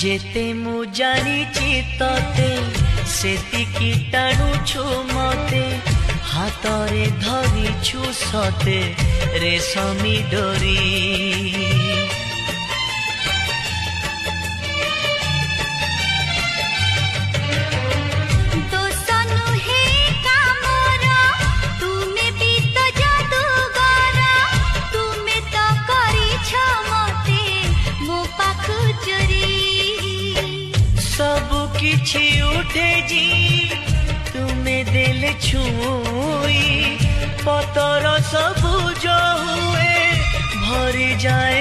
जेते मु जानिची तते सेतिकी टाणुछु मते हातरे धरिछु सते रेशमी डोरी। किछि उठे जी तुम्हें दिल छुई पतर सबुज हुए भरी जाए